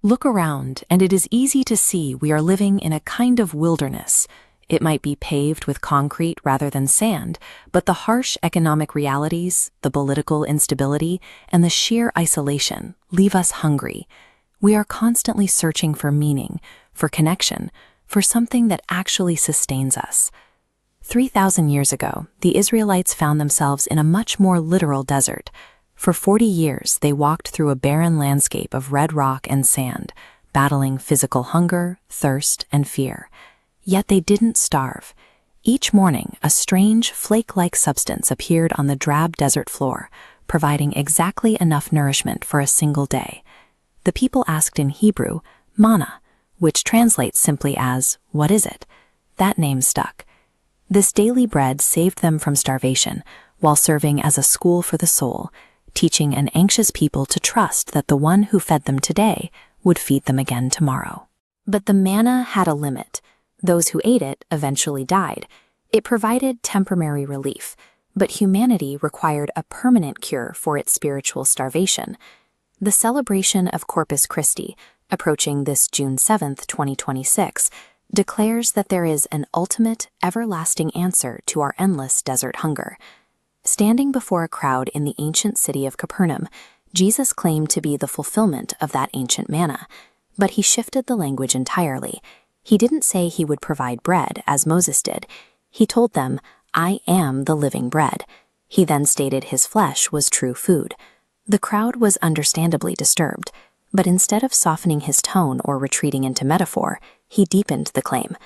Look around, and it is easy to see we are living in a kind of wilderness. It might be paved with concrete rather than sand, but the harsh economic realities, the political instability, and the sheer isolation leave us hungry. We are constantly searching for meaning, for connection, for something that actually sustains us. 3,000 years ago, the Israelites found themselves in a much more literal desert. For 40 years, they walked through a barren landscape of red rock and sand, battling physical hunger, thirst, and fear. Yet they didn't starve. Each morning, a strange, flake-like substance appeared on the drab desert floor, providing exactly enough nourishment for a single day. The people asked in Hebrew, manna, which translates simply as, "What is it?" That name stuck. This daily bread saved them from starvation, while serving as a school for the soul, teaching an anxious people to trust that the one who fed them today would feed them again tomorrow. But the manna had a limit. Those who ate it eventually died. It provided temporary relief, but humanity required a permanent cure for its spiritual starvation. The celebration of Corpus Christi, approaching this June 7th, 2026, declares that there is an ultimate, everlasting answer to our endless desert hunger. Standing before a crowd in the ancient city of Capernaum, Jesus claimed to be the fulfillment of that ancient manna, but he shifted the language entirely. He didn't say he would provide bread, as Moses did. He told them, "I am the living bread." He then stated his flesh was true food. The crowd was understandably disturbed, but instead of softening his tone or retreating into metaphor, he deepened the claim.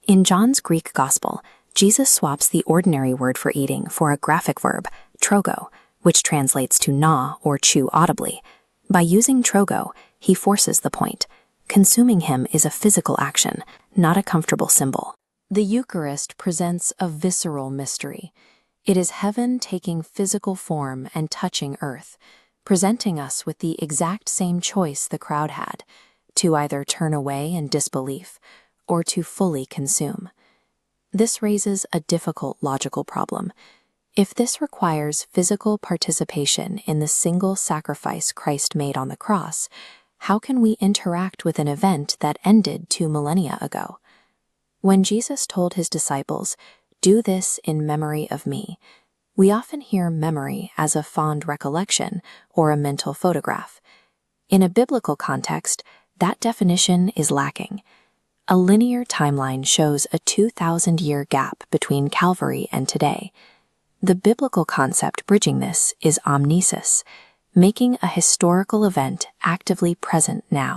In John's Greek Gospel, Jesus swaps the ordinary word for eating for a graphic verb, trogo, which translates to gnaw or chew audibly. By using trogo, he forces the point. Consuming him is a physical action, not a comfortable symbol. The Eucharist presents a visceral mystery. It is heaven taking physical form and touching earth, presenting us with the exact same choice the crowd had, to either turn away in disbelief or to fully consume. This raises a difficult logical problem. If this requires physical participation in the single sacrifice Christ made on the cross, how can we interact with an event that ended 2 millennia ago? When Jesus told his disciples, "Do this in memory of me," we often hear memory as a fond recollection or a mental photograph. In a biblical context, that definition is lacking. A linear timeline shows a 2,000-year gap between Calvary and today. The biblical concept bridging this is omnesis, making a historical event actively present now.